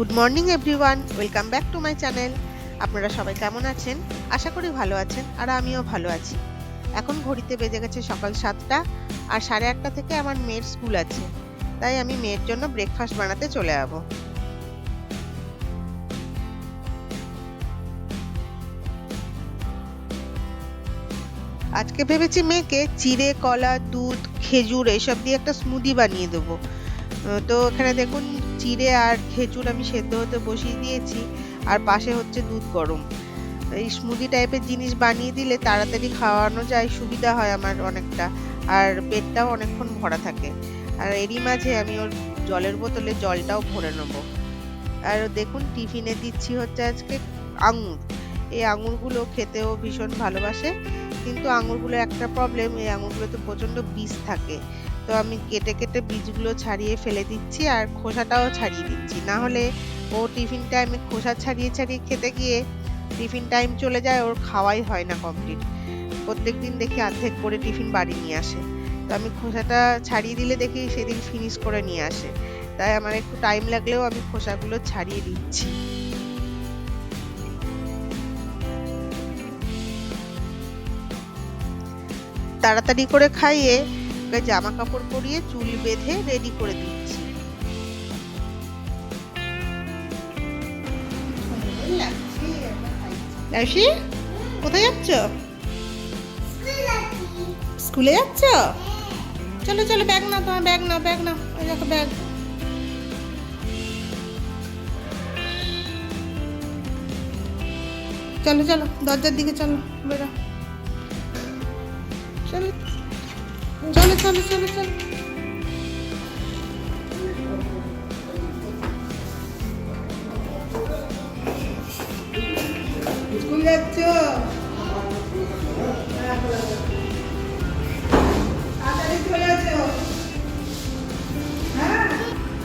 Good morning everyone, welcome back to my channel. আপনারা সবাই কেমন আছেন? আশা করি ভালো আছেন, আর আমিও ভালো আছি। এখন ঘড়িতে বেজে গেছে সকাল 7টা, আর 8:30 থেকে আমার মেয়ের স্কুল আছে, তাই আমি মেয়ের জন্য ব্রেকফাস্ট বানাতে চলে যাব। আজকে ভেবেছি মেয়েকে চিড়ে, কলা, দুধ, খেজুর এইসব দিয়ে একটা স্মুদি বানিয়ে দেবো। তো এখানে দেখুন, চিড়ে আর খেজুর আমি সেদ্ধ হতে বসিয়ে দিয়েছি, আর পাশে হচ্ছে দুধ গরম। এই স্মুদি টাইপের জিনিস বানিয়ে দিলে তাড়াতাড়ি খাওয়ানো যায়, সুবিধা হয় আমার অনেকটা, আর পেটটাও অনেকক্ষণ ভরা থাকে। আর এরই মাঝে আমি ওর জলের বোতলে জলটাও ভরে নেবো। আর দেখুন, টিফিনে দিচ্ছি হচ্ছে আজকে আঙুর। এই আঙুরগুলো খেতেও ভীষণ ভালোবাসে, কিন্তু আঙুরগুলো একটা প্রবলেম, এই আঙুরগুলোতে প্রচণ্ড বীজ থাকে। তো আমি কেটে কেটে বীজগুলো ছাড়িয়ে ফেলে দিচ্ছি, আর খোসাটাও ছাড়িয়ে দিচ্ছি, না হলে ও টিফিন টাইমে খোসা ছাড়িয়ে ছাড়িয়ে খেতে গিয়ে টিফিন টাইম চলে যায়, ওর খাওয়াই হয় না কমপ্লিট। প্রত্যেকদিন দেখি অর্ধেক করে টিফিন বাড়ি নিয়ে আসে। তো আমি খোসাটা ছাড়িয়ে দিলে দেখি সেদিন ফিনিশ করে নিয়ে আসে, তাই আমার একটু টাইম লাগলেও আমি খোসাগুলো ছাড়িয়ে দিচ্ছি। তাড়াতাড়ি করে খাইয়ে ওকে জামা কাপড় পরিয়ে চুল বেঁধে রেডি করে দিচ্ছি। আয়ুষি, কোথায় যাচ্ছ? স্কুলে যাচ্ছ? চলো চলো, ব্যাগ নাও, তোমার ব্যাগ নাও, ব্যাগ নাও, ওই দেখো ব্যাগ। চলো চলো, দরজার দিকে চলো, বেরো। চলো চলো চলো চলো চলো। স্কুল যাচ্ছ? তাড়াতাড়ি চলে আসো। হ্যাঁ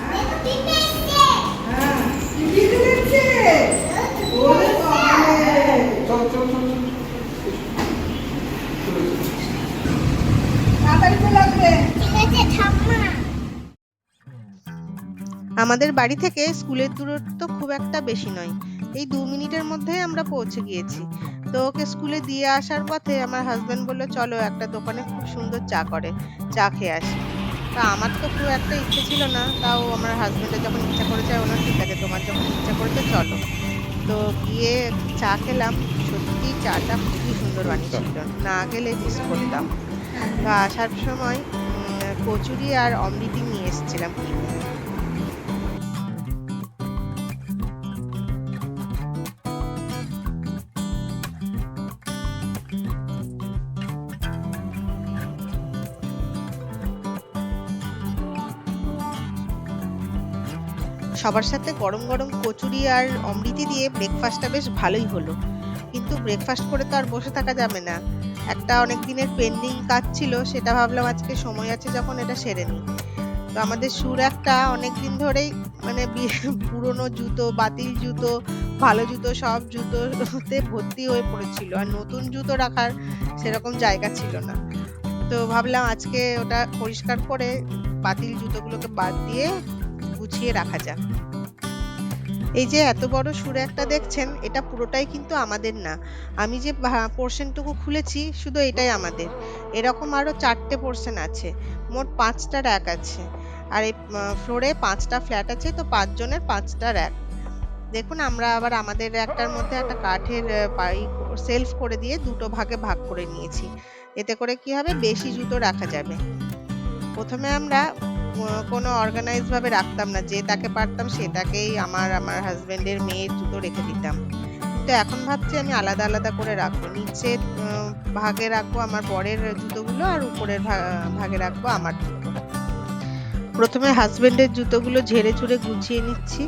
হ্যাঁ, টিফিন দিচ্ছে। ওরে বাবারে, চলো চলো চলো, তাড়াতাড়ি চলে আসবে। আমাদের বাড়ি থেকে স্কুলের দূরত্ব খুব একটা বেশি নয়, এই 2 মিনিটের মধ্যে আমরা পৌঁছে গিয়েছি। তো ওকে স্কুলে দিয়ে আসার পথে আমার হাজবেন্ড বললো, চলো একটা দোকানে খুব সুন্দর চা করে, চা খেয়ে আসি। তা আমার তো খুব একটা ইচ্ছে ছিল না, তাও আমার হাজবেন্ডের যখন ইচ্ছা করেছে, ওনার ঠিক আছে, তোমার যখন ইচ্ছা করেছে চলো। তো গিয়ে চা খেলাম। সত্যি চাটা খুবই সুন্দর বানিয়েছিল, না গেলে মিস করতাম। তো আসার সময় কচুরি আর অমৃতি নিয়ে এসেছিলাম কিনে। সবার সাথে গরম গরম কচুরি আর অমৃতি দিয়ে ব্রেকফাস্টটা বেশ ভালোই হলো। কিন্তু ব্রেকফাস্ট করে তো আর বসে থাকা যাবে না, একটা অনেক দিনের পেন্ডিং কাজ ছিল, সেটা ভাবলাম আজকে সময় আছে যখন এটা সেরে নিই। তো আমাদের সুর একটা অনেকদিন ধরেই মানে পুরনো জুতো, বাতিল জুতো, ভালো জুতো, সব জুতোতে ভর্তি হয়ে পড়েছিল, আর নতুন জুতো রাখার সেরকম জায়গা ছিল না। তো ভাবলাম আজকে ওটা পরিষ্কার করে বাতিল জুতোগুলোকে বাদ দিয়ে গুছিয়ে রাখা যাক। এই যে এত বড় সুরে একটা দেখছেন, এটা পুরোটাই কিন্তু আমাদের না। আমি যে পোর্শনটুকু খুলেছি, শুধু এটাই আমাদের। এরকম আরো 4টে পোর্শন আছে, মোট 5টা র্যাক আছে। আর এই ফ্লোরে 5টা ফ্ল্যাট আছে, তো 5 জনের 5টা র্যাক। দেখুন, আমরা আবার আমাদের র্যাকটার মধ্যে একটা কাঠের সেলফ করে দিয়ে দুটো ভাগে ভাগ করে নিয়েছি। এতে করে কি হবে, বেশি জুতো রাখা যাবে। প্রথমে আমরা কোনো অর্গানাইজ ভাবে রাখতাম না, যে তাকে পারতাম সেটাকেই আমার হাজবেন্ডের মেয়ের জুতো রেখে দিতাম। কিন্তু এখন ভাবছি আমি আলাদা আলাদা করে রাখবো, নিচের ভাগে রাখবো আমার বরের জুতোগুলো, আর উপরের ভাগে রাখবো আমার জুতো। প্রথমে হাজবেন্ডের জুতোগুলো ঝেড়ে ঝুড়ে গুছিয়ে নিচ্ছি,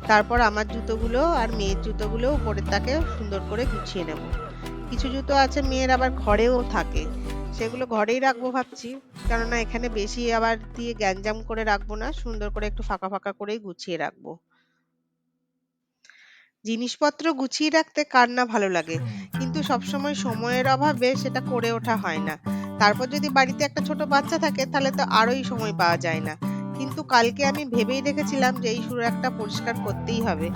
তারপর আমার জুতোগুলো আর মেয়ের জুতোগুলো উপরের তাকে সুন্দর করে গুছিয়ে নেব। কিছু জুতো আছে মেয়ের আবার ঘরেও থাকে, সেগুলো ঘরেই রাখবো ভাবছি, কেননা এখানে বেশি আবার দিয়ে গ্যাঞ্জাম করে রাখবো না, সুন্দর করে একটু ফাঁকা ফাঁকা করেই গুছিয়ে রাখবো। জিনিসপত্র গুছিয়ে রাখতে কার না ভালো লাগে, কিন্তু সবসময় সময়ের অভাবে সেটা করে ওঠা হয় না। তারপর যদি বাড়িতে একটা ছোট বাচ্চা থাকে, তাহলে তো আরোই সময় পাওয়া যায় না। কিন্তু কালকে আমি ভেবেই রেখেছিলাম যে এই শু একটা পরিষ্কার করতেই হবে,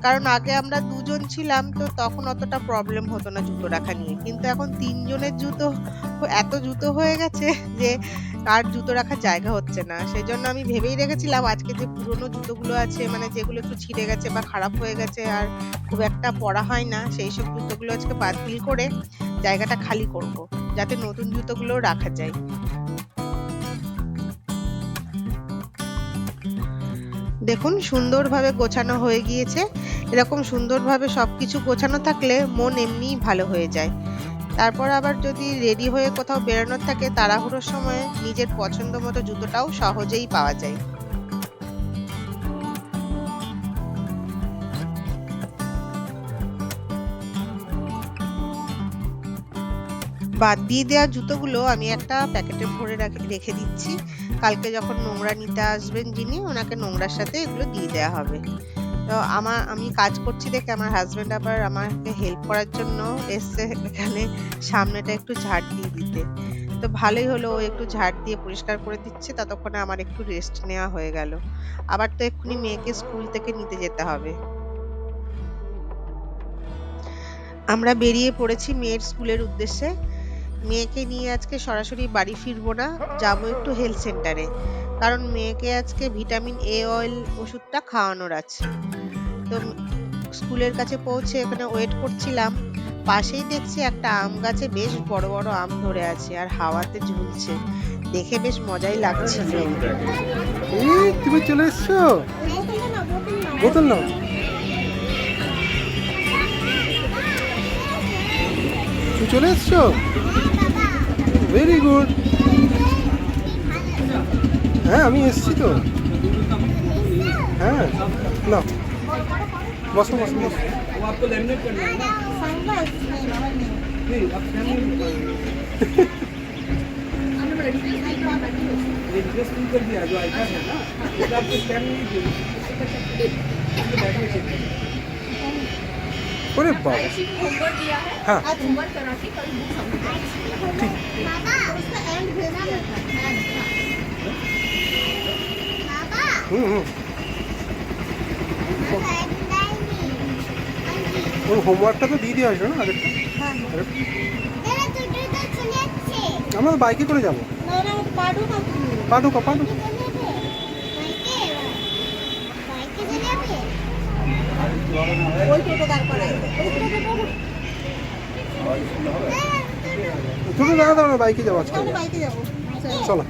কারণ আগে আমরা দুজন ছিলাম তো তখন অতটা প্রবলেম হতো না জুতো রাখা নিয়ে, কিন্তু এখন তিনজনের জুতো এত জুতো হয়ে গেছে যে আর জুতো রাখার জায়গা হচ্ছে না। সেই জন্য আমি ভেবেই রেখেছিলাম আজকে যে পুরোনো জুতোগুলো আছে, মানে যেগুলো একটু ছিঁড়ে গেছে বা খারাপ হয়ে গেছে আর খুব একটা পরা হয় না, সেই সব জুতোগুলো আজকে বাতিল করে জায়গাটা খালি করব, যাতে নতুন জুতোগুলো রাখা যায়। দেখুন সুন্দরভাবে গোছানো হয়ে গিয়েছে। এরকম সুন্দরভাবে সবকিছু গোছানো থাকলে মন এমনিই ভালো হয়ে যায়। তারপর আবার যদি রেডি হয়ে কোথাও বেরোনোর থাকে, তাড়াহুড়োর সময় নিজের পছন্দ মতো জুতোটাও সহজেই পাওয়া যায়। বাদ দিয়ে দেওয়া জুতোগুলো আমি একটা প্যাকেটে ভরে রেখে দিচ্ছি। কালকে যখন নোংরা নিতে আসবেন যিনি, ওনাকে নোংরার সাথে এগুলো দিয়ে দেওয়া হবে। তো আমি কাজ করছি দেখে আমার হাজবেন্ড আবার আমাকে হেল্প করার জন্য এসছে এখানে সামনেটা একটু ঝাড় দিয়ে দিতে। তো ভালোই হলো, ও একটু ঝাড় দিয়ে পরিষ্কার করে দিচ্ছে, ততক্ষণে আমার একটু রেস্ট নেওয়া হয়ে গেল। আবার তো এক্ষুনি মেয়েকে স্কুল থেকে নিতে যেতে হবে। আমরা বেরিয়ে পড়েছি মেয়ের স্কুলের উদ্দেশ্যে। মেয়েকে নিয়ে আজকে সরাসরি বাড়ি ফিরবো না, যাবো একটু হেলথ সেন্টারে, কারণ মেয়েকে আজকে ভিটামিন এ অয়েল ওষুধটা খাওয়ানোর আছে। তো স্কুলের কাছে পৌঁছে ওখানে ওয়েট করছিলাম, পাশেই দেখছি একটা আম গাছে বেশ বড় বড় আম ধরে আছে আর হাওয়াতে ঝুলছে, দেখে বেশ মজাই লাগছিল। এই তুমি চলে এসছো, বোতল নাও। তুমি চলে এসছো, ভেরি গুড। হ্যাঁ আমি এসছি তো। হ্যাঁ না, বসো বসো বসো। आपको लेमिनेट करना है ना? नहीं, आप एड्रेस फिल कर दिया जो आईकार्ड है ना, तो आपको स्कैन नहीं किया। अरे बाबा, होमवर्क दिया है, हाँ आज होमवर्क करा के कल बुक सबमिट ठीक। बाबा उसका एंड भेजना मत। बाबा ওর হোমওয়ার্কটা তো দিয়ে দিয়ে আসবে না আগেরটা। আমরা তো বাইকে করে যাবো। পাঠুকা পাঠুকা ছোটো দাঁড়া দাঁড়া, বাইকে যাবো আজকে। চলো।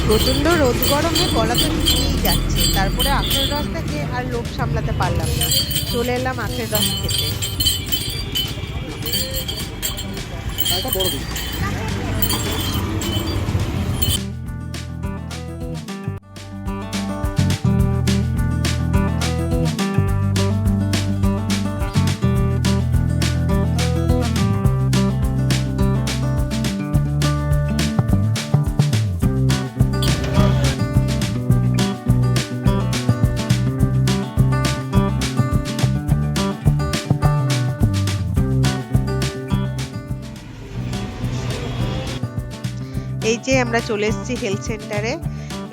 প্রচন্ড রোদ গরমে গলা তো শুকিয়েই যাচ্ছে, তারপরে আখের রস থেকে আর লোভ সামলাতে পারলাম না, চলে এলাম আখের রস খেতে। বড় দিন। এই যে আমরা চলে এসেছি হেলথ সেন্টারে।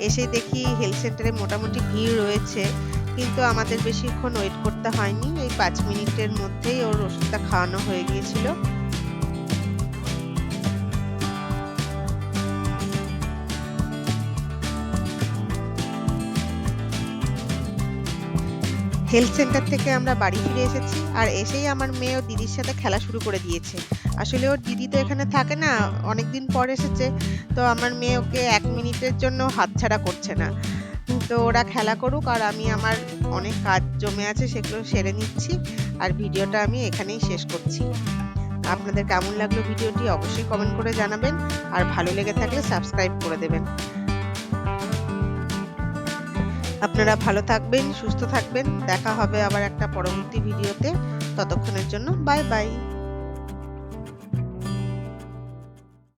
এসে দেখি হেলথ সেন্টারে মোটামুটি ভিড় রয়েছে, কিন্তু আমাদের বেশিক্ষণ ওয়েট করতে হয়নি, এই 5 মিনিটের মধ্যেই ওর ওষুধটা খাওয়ানো হয়ে গিয়েছিল। হেলথ সেন্টার থেকে আমরা বাড়ি ফিরে এসেছি, আর এসেই আমার মেয়ে ওর দিদির সাথে খেলা শুরু করে দিয়েছে। আসলে ওর দিদি তো এখানে থাকে না, অনেকদিন পর এসেছে, তো আমার মেয়ে ওকে 1 মিনিটের জন্য হাতছাড়া করছে না। তো ওরা খেলা করুক, আর আমি আমার অনেক কাজ জমে আছে সেগুলো সেরে নিচ্ছি, আর ভিডিওটা আমি এখানেই শেষ করছি। আপনাদের কেমন লাগলো ভিডিওটি অবশ্যই কমেন্ট করে জানাবেন, আর ভালো লেগে থাকলে সাবস্ক্রাইব করে দেবেন। আপনারা ভালো থাকবেন, সুস্থ থাকবেন, দেখা হবে আবার একটা পরবর্তী ভিডিওতে। ততক্ষণের জন্য বাই বাই।